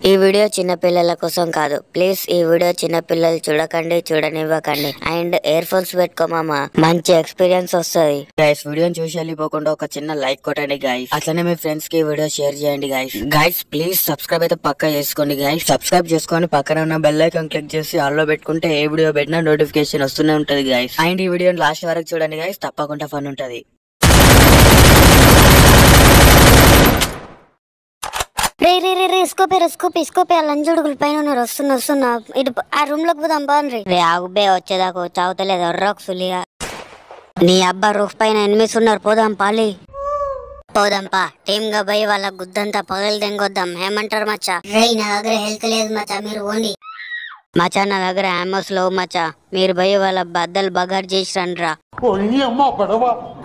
ఈ వీడియో చిన్న పిల్లల కోసం కాదు. ప్లీజ్ ఈ వీడియో చిన్న పిల్లలు చూడకండి, చూడనివ్వకండి. అండ్ ఇయర్ ఫోన్స్ పెట్టుకోమా, మంచి ఎక్స్పీరియన్స్ వస్తుంది. గైస్ వీడియోని చూసి వెళ్ళిపోకుండా ఒక చిన్న లైక్ కొట్టండి గైస్. అట్లనే మీ ఫ్రెండ్స్ కి వీడియో షేర్ చేయండి గైస్. గైస్ ప్లీజ్ సబ్స్క్రైబ్ అయితే పక్కా చేసుకోండి గైస్. సబ్స్క్రైబ్ చేసుకొని పక్కన ఉన్న బెల్ ఐకాన్ క్లిక్ చేసి ఆల్లో పెట్టుకుంటే ఏ వీడియో పెట్టినా నోటిఫికేషన్ వస్తూనే ఉంటది గైస్. అండ్ ఈ వీడియోని లాస్ట్ వరకు చూడండి గైస్, తప్పకుండా ఫన్ ఉంటది. రే స్కూపే లంజుడుగులు పైన ఉన్నారు. వస్తున్నా ఇటు ఆ రూమ్ లోకి పోదాం బాగుంది. రే ఆగుబే వచ్చేదాకా చావుతలేదు ఎర్రకు సులిగా. నీ అబ్బా రూఫ్ పైన ఎనిమిస్ ఉన్నారు. పోదాం పాలి పోదాంపా. టీమ్ గా పోయి వాళ్ళ గుద్దంతా పగలు దెంగొద్దాం. ఏమంటారు మచ్చా? రే నా దగ్గర హెల్త్ లేదు మచ్చా, మీరు ఓండి మచ్చా. నా దగ్గర ఆమోస్ లో మచ్చా, మీరు పోయి వాళ్ళ బద్దలు బగారు చేసి రండ్రా.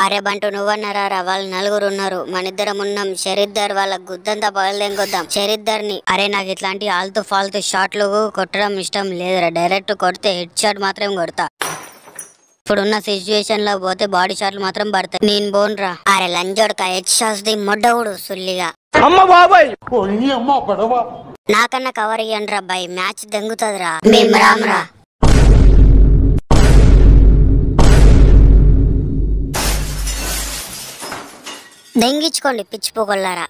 అరే బంటు నువ్వన్నారా? వాళ్ళు నలుగురు ఉన్నారు, మనిద్దరం ఉన్నాం. షరీద్దర్ వాళ్ళ గుద్దంతా పగలదెంగొద్దాం. షరీద్దర్ ని అరే నాకు ఇట్లాంటి ఆల్తు ఫాల్తు షాట్లు కొట్టడం ఇష్టం లేదురా. డైరెక్ట్ కొడితే హెడ్ షాట్ మాత్రం కొడతా. ఇప్పుడున్న సిచ్యువేషన్ లో పోతే బాడీ షాట్లు మాత్రం పడతాయి. నేను బోన్రా. అరే లంజోడక హెడ్ షాట్స్ ది మొడ్డవుడు సుల్లిగా. నాకన్నా కవర్ ఇయ్యండ్రా బాయ్, మ్యాచ్ దెంగుతుందిరా. మేము రామ్రా. దెంగించుకోండి పిచ్చిపోగొల్లారా.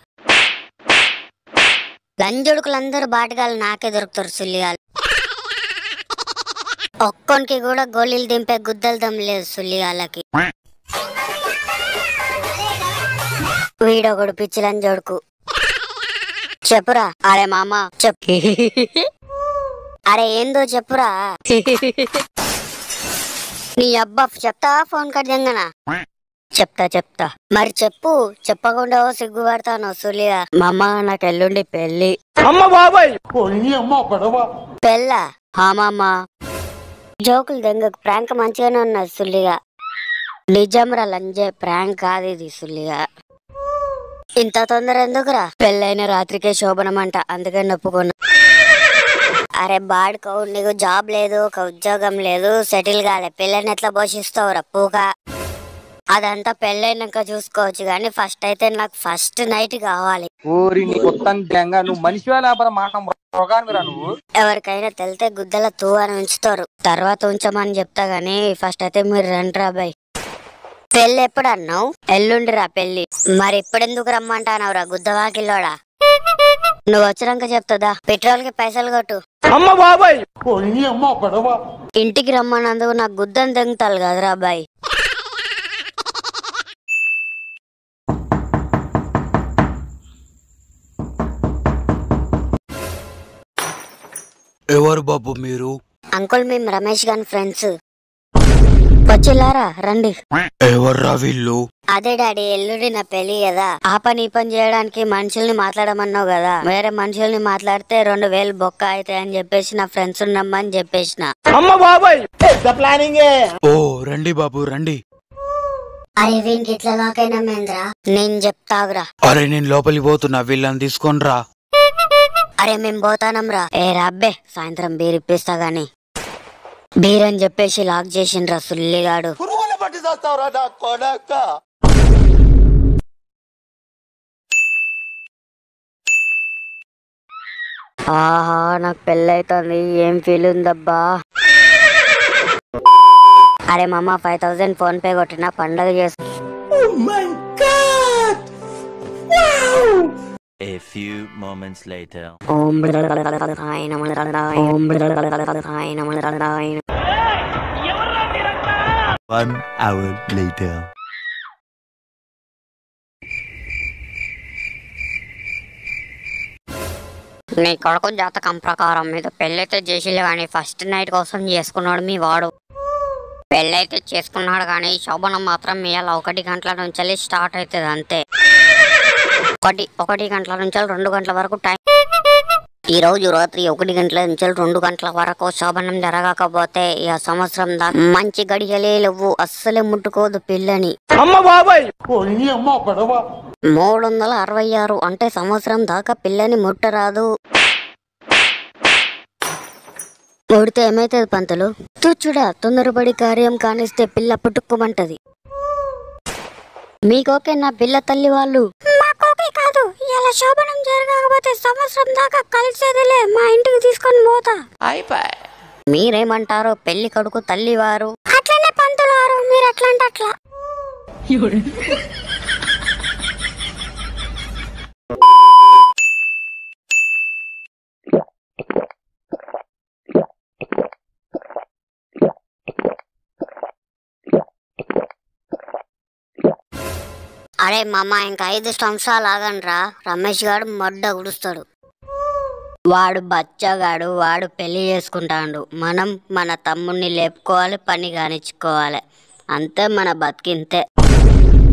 లంజొడుకులందరూ బాటగాళ్ళు నాకే దొరుకుతారు సుల్లిగాలు. ఒక్కొనికి కూడా గోళీలు దింపే గుద్దలు దమ్ లేదు సుల్లిగాళ్ళకి. వీడొకడు పిచ్చి లంజోడుకు. చెప్పురా. అరే మామ చెప్పు. అరే ఏందో చెప్పురా. నీ అబ్బా చెప్తా ఫోన్ కట్ దెంగనా? చెప్తా మరి చెప్పు. చెప్పకుండా సిగ్గుపడతాను సులిగా. మామ నాకు ఎల్లుండి పెళ్లి. పెళ్ళా? మామా జోకులు దెంగకు. ప్రాంక్ మంచిగానే ఉన్నది సుల్లిగా. నిజంరా లంజే, ప్రాంక్ కాదు ఇది సుల్లిగా. ఇంత తొందర ఎందుకురా? పెళ్ళైన రాత్రికే శోభనం అంట, అందుకని ఒప్పుకున్నా. అరే బాడుకో, నీకు జాబ్ లేదు, ఒక ఉద్యోగం లేదు, సెటిల్ కాలే, పెళ్ళని ఎట్లా పోషిస్తావురా పూక? అదంతా పెళ్ళైనాక చూసుకోవచ్చు గానీ ఫస్ట్ అయితే నాకు ఫస్ట్ నైట్ కావాలి. ఎవరికైనా తెలితే గుద్దల తూ అని ఉంచుతారు, తర్వాత ఉంచమని చెప్తా గానీ ఫస్ట్ అయితే మీరు రండిరా బాయ్. పెళ్ళి ఎప్పుడు అన్నావు? ఎల్లుండిరా పెళ్లి. మరి ఇప్పుడెందుకు రమ్మంటానవురా గుద్దవాకిల్లోడా? నువ్వు వచ్చినాక చెప్తుందా. పెట్రోల్ కి పైసలు కొట్టు. ఇంటికి రమ్మన్నందుకు నాకు గుద్దని తెంగుతారు కదరా బాయ్. ఎవరు బాబు మీరు? అంకుల్ మేము రమేష్ గారి ఫ్రెండ్స్. వచ్చిల్లారా రండి. ఎవర్రా వీళ్ళు? అదే డాడీ ఎల్లుండి నా పెళ్లి కదా, ఆ పని ఈ పని చేయడానికి మనుషుల్ని మాట్లాడమన్నావు కదా. వేరే మనుషుల్ని మాట్లాడితే 2000 బొక్క అవుతాయి అని చెప్పేసి నా ఫ్రెండ్స్ నమ్మని చెప్పేసిన. ఓ రండి బాబు రండి. అరే వీనికి ఇట్లా లాకైనా మేంద్రా? నేను చెప్తాగురా. అరే నేను లోపలికి పోతున్నా, వీళ్ళని తీసుకోనరా. అరే మేము పోతానంరా. ఏ రాబ్బే సాయంత్రం బీర్ ఇప్పిస్తా గాని. బీర్ అని చెప్పేసి లాక్ చేసిండ్రా సుల్లిగాడు. ఆహా నాకు పెళ్ళైతుంది, ఏం ఫీల్ ఉందబ్బా. అరే మామ 5000 ఫోన్ పే కొట్టిన పండగ చేసు. A few moments later. One hour later. నీ కొడుకు జాతకం ప్రకారం మీద పెళ్ళైతే చేసిలే కానీ ఫస్ట్ నైట్ కోసం చేసుకున్నాడు మీ వాడు. పెళ్ళైతే చేసుకున్నాడు కానీ శోభనం మాత్రం ఇవాళ 1 గంటల నుంచి స్టార్ట్ అవుతుంది అంతే. 1 గంటల నుంచి 2 గంటల వరకు టైం. ఈ రోజు రాత్రి 1 గంటల నుంచి 2 గంటల వరకు శోభనం జరగకపోతే ఇక సంవత్సరం దాకా మంచి గడియలే లేవు. అస్సలే ముట్టుకోదు పిల్లని. 366 అంటే సంవత్సరం దాకా పిల్లని ముట్టరాదు. ముడితే ఏమైతుంది పంతులు? చూడా తొందరపడి కార్యం కానిస్తే పిల్ల పుట్టుకోమంటది. మీకోకే నా పిల్ల తల్లి వాళ్ళు? మాకోకే కాదు ఇలా శోభనం జరగకపోతే సంవత్సరం దాకా కలిసేదిలే, మా ఇంటికి తీసుకొని పోతా. మీరేమంటారో పెళ్లి కొడుకు తల్లివారు? అట్లనే పంతులారు, మీరు ఎట్లా అంటే అట్లా. అరే మామ, ఇంకా 5 సంవత్సరాలు ఆగండ్రా, రమేష్ గారు మొడ్డ గుడుస్తాడు. వాడు బచ్చగాడు, వాడు పెళ్లి చేసుకుంటాడు. మనం మన తమ్ముడిని లేపుకోవాలి, పని కానిచ్చుకోవాలి. అంతే, మన బతికింతే.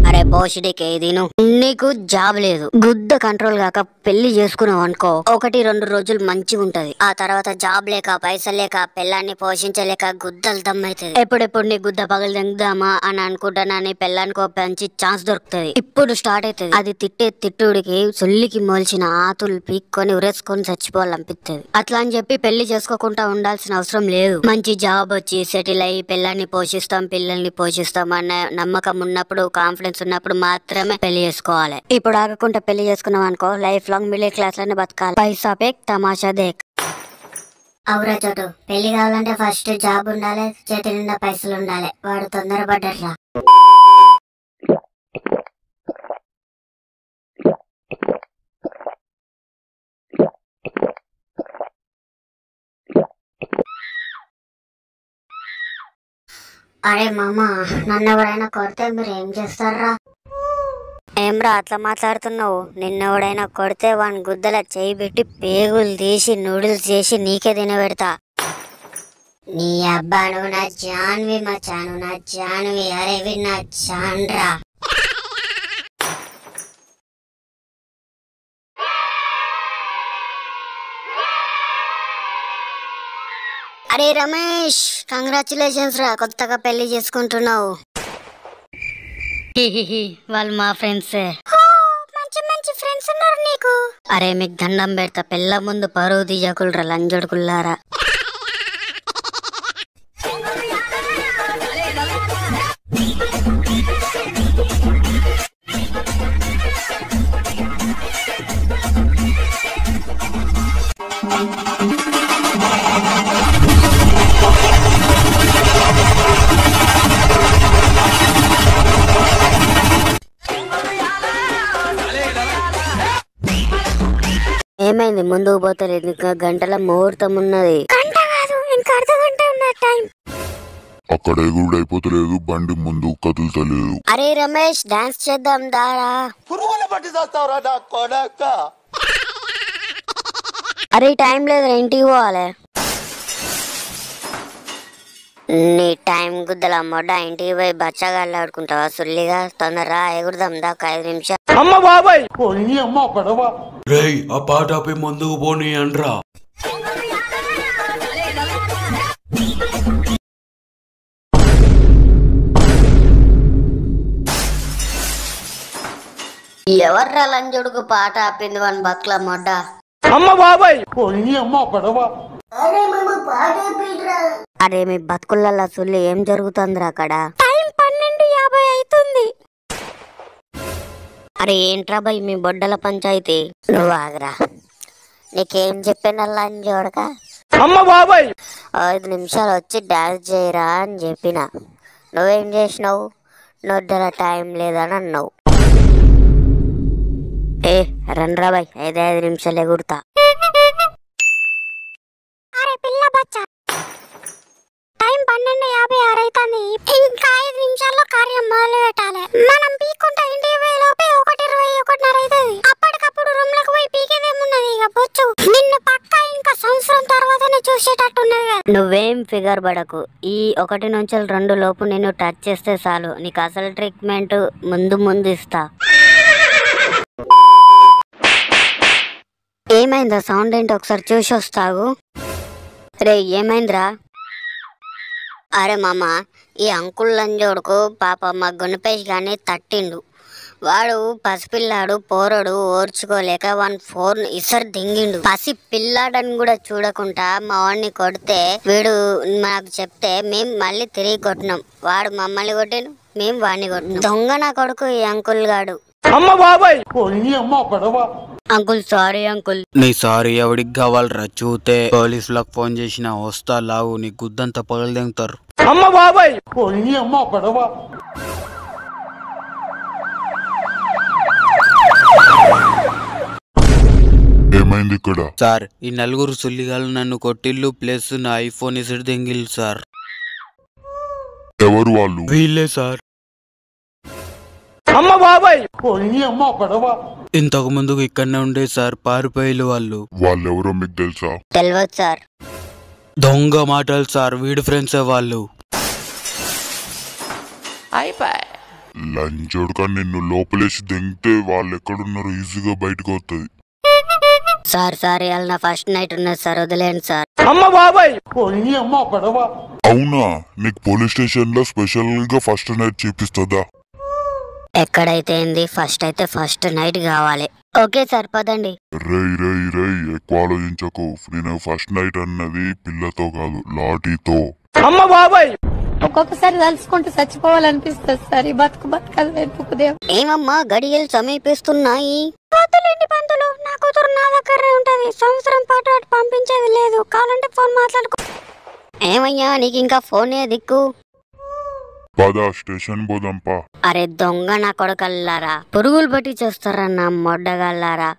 అరే పోషిడికి ఏదిను, నీకు జాబ్ లేదు, గుద్ద కంట్రోల్ కాక పెళ్లి చేసుకున్నావు అనుకో, 1-2 రోజులు మంచిగా ఉంటది. ఆ తర్వాత జాబ్ లేక, పైసలు లేక, పెళ్ళాన్ని పోషించలేక గుద్దలు దమ్మైతుంది. ఎప్పుడెప్పుడు నీ గుద్ద పగలు దింగుదామా అని అనుకుంటానా, నీ పెళ్ళానికి పెంచి ఛాన్స్ దొరుకుతుంది. ఇప్పుడు స్టార్ట్ అవుతుంది. అది తిట్టే తిట్టుడికి సొల్లికి మోల్చిన ఆతులు పీక్కొని ఉరేసుకొని చచ్చిపోవాలనిపిస్తుంది. అట్లా అని చెప్పి పెళ్లి చేసుకోకుండా ఉండాల్సిన అవసరం లేదు. మంచి జాబ్ వచ్చి సెటిల్ అయ్యి పెళ్ళాన్ని పోషిస్తాం, పిల్లల్ని పోషిస్తాం అన్న నమ్మకం ఉన్నప్పుడు, కాన్ఫిడెన్స్ ఉన్నప్పుడు మాత్రమే పెళ్లి చేసుకోవాలి. ఇప్పుడు ఆగకుండా పెళ్లి చేసుకున్నాం అనుకో, లైఫ్ లాంగ్ మిడిల్ క్లాస్ లోనే బతకాలి. పైసా పేక్ తమాషా దేక్. అవురా చోటు, పెళ్లి కావాలంటే ఫస్ట్ జాబ్ ఉండాలి, చేతి నిండా పైసలు ఉండాలి. వాడు తొందరపడ్డట్రా. అరే మామ, నన్ను ఎవరైనా కొడితే మీరు ఏం చేస్తారా? ఏమ్రా అట్లా మాట్లాడుతున్నావు? నిన్నెవడైనా కొడితే వాని గుద్దల చేయి పెట్టి పేగులు తీసి నూడిల్స్ చేసి నీకే తినబెడతా. నీ అబ్బా, నువ్వు నా జాన్వి మచాను, నా జాన్వి. అరే వి నా జాన్రా. అరే రమేష్, కంగ్రాచులేషన్స్ రా, కొత్తగా పెళ్లి చేసుకుంటున్నావు. వాళ్ళు మా ఫ్రెండ్సే. మంచి మంచి ఫ్రెండ్స్ ఉన్నారు నీకు. అరే మీకు దండం పెడతా, పెళ్ళ ముందు పరువు తీయకులరా లంజొడుకుల్లారా. ఏమైంది ముందుకు పోతలేదు? ఇంకా గంటల ముహూర్తం ఉన్నది. గంట కాదు, ఇంకా అర్ధగంట ఉన్న టైం. అక్కడ ఎగురుడు అయిపోతలేదు, బండి ముందు కదులుతలేదు. అరే రమేష్, డాన్స్ చేద్దాం దారా. అరే టైం లేదు, ఇంటికి పోవాలి. నీ టైం గుద్దల మొడ్డ, ఇంటికి పోయి బచ్చగాళ్ళు ఆడుకుంటావా సుల్లిగా? తొందరరా ఎగురుదాం, దాకా 5 నిమిషాలు. రేయ్ ఆ పాట ఆపి ముందుకు పోనీ అండ్రా. ఎవర్రా లంజుడుకు పాట ఆపింది వాని బక్ల మొడ్డ? అరే మీ బతుకులలో సుల్లి ఏం జరుగుతుందిరా అక్కడ? టైం 12:50 అవుతుంది. అరే ఏంట్రా బై మీ బొడ్డల పంచాయితీ? నువ్వు ఆగరా, నీకేం చెప్పిన లంజోడక. 5 నిమిషాలు వచ్చి డాన్స్ చేయరా అని చెప్పిన, నువ్వేం చేసినావు? నొడ్డల టైం లేదని అన్నావు. ఏ రండ్రా బై, 5 నిమిషాలు ఎగురుతా. అరే పిల్ల బచ్చ, టైం 12:56 అవుతుంది. ఇంకా 5 నిమిషాల్లో కార్యం మొదలు పెట్టాలి. మనం పీక్కుంటా ఇంటికి పోయే లోపే 1:20, 1:30 అవుతుంది. అప్పటికప్పుడు రూమ్ లకు పోయి పీకేదేమున్నది. ఇక బొచ్చు నిన్ను పక్కా ఇంకా సంవత్సరం తర్వాతనే చూసేటట్టున్నది కదా. నువ్వేం ఫిగర్ పడకు, ఈ 1 నుంచి 2 లోపు నిన్ను టచ్ చేస్తే చాలు, నీకు అసలు ట్రీట్మెంట్ ముందు ఇస్తా. ఏమైందా? సౌండ్ ఏంటి? ఒకసారి చూసి వస్తావు. రే ఏమైందిరా? అరే మామ, ఈ అంకుల్ లంజోడుకు పాప మా గుణపేష్ గాని తట్టిండు. వాడు పసిపిల్లాడు, పోరడు, ఓర్చుకోలేక వాని ఫోన్ ఇసరు దింగిండు. పసి పిల్లాడని కూడా చూడకుండా మా వాడిని కొడితే వీడు మాకు చెప్తే మేము మళ్ళీ తిరిగి కొట్టినాం. వాడు మమ్మల్ని కొట్టిను, మేము వాడిని కొట్టినాం. దొంగ నా కొడుకు ఈ అంకుల్ గాడు. Uncle sorry uncle. నీ సారీ ఎవడికి కావాలరా? చూతే పోలీసులకు ఫోన్ చేసిన వస్తా లావు నీ గుద్దంతా పగలదెంగుతారు. ఏమైంది ఇక్కడ? సార్ ఈ నలుగురు సుల్లిగాలు నన్ను కొట్టిల్లు ప్లస్ నా ఐఫోన్ ఇసుడు దెంగిల్ సార్. ఎవరు వాళ్ళు? వీళ్ళే సార్. ఇంతకు ముందుకు ఇక్కడనే ఉండే సార్ పారిపోయిలు వాళ్ళు. వాళ్ళెవరో మీకు తెలుసా? తెలియదు సార్. దొంగ మాటలు సార్, వీడి ఫ్రెండ్సే వాళ్ళు. లంచోడుగా నిన్ను లోపలేసి దెంగితే వాళ్ళు ఎక్కడున్నారు ఈజీగా బయటకు వస్తుంది. సార్ సార్ ఇవాళ నా ఫస్ట్ నైట్ ఉన్నది సార్, వదిలేండి సార్. అవునా? నీకు పోలీస్ స్టేషన్ లో స్పెషల్ గా ఫస్ట్ నైట్ చూపిస్తుందా? ఎక్కడైతే ఏంది, ఫస్ట్ అయితే ఫస్ట్ నైట్ కావాలి. ఓకే సార్ పదండి. రై ఎక్కువ ఆలోచించకు. నేను ఫస్ట్ నైట్ అన్నది పిల్లతో కాదు, లాఠీతో. ఒక్కొక్కసారి తలుచుకుంటూ చచ్చిపోవాలనిపిస్తుంది సార్. ఈ బతుకలు వెతుకుదేవు. ఏమమ్మా గడియలు సమీపిస్తున్నాయి. వద్దులేండి పంతులు, నా కూతురు నా దగ్గరే ఉంటది. సంవత్సరం పాటు అటు పంపించేది లేదు. కావాలంటే ఫోన్ మాట్లాడుకో. ఏమయ్యా నీకు ఇంకా ఫోనే దిక్కు? పద స్టేషన్ పోదాంపా. అరే దొంగ నా కొడుకల్లారా, పురుగులు బట్టి చేస్తారా నా మొడ్డగల్లారా.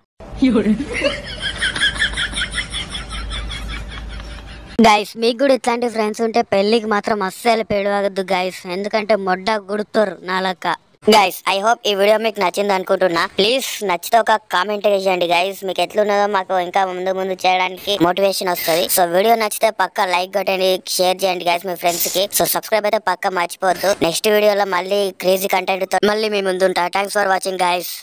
గైస్ మీకు కూడా ఇట్లాంటి ఫ్రెండ్స్ ఉంటే పెళ్లికి మాత్రం అస్సలు పెడవద్దు గైస్, ఎందుకంటే మొడ్డ గుడుతారు నా లెక్క. గైస్ ఐ హోప్ ఈ వీడియో మీకు నచ్చింది అనుకుంటున్నా. ప్లీజ్ నచ్చితే ఒక కామెంట్ చేయండి గైస్. మీకు ఎట్లున్నదో మాకు ఇంకా ముందు చేయడానికి మోటివేషన్ వస్తుంది. సో వీడియో నచ్చితే పక్క లైక్ కొట్టండి, షేర్ చేయండి గైస్ మీ ఫ్రెండ్స్ కి. సో సబ్స్క్రైబ్ అయితే పక్క మర్చిపోవద్దు. నెక్స్ట్ వీడియోలో మళ్ళీ క్రేజీ కంటెంట్ తో మళ్ళీ మీ ముందుంటా. Thanks for watching guys.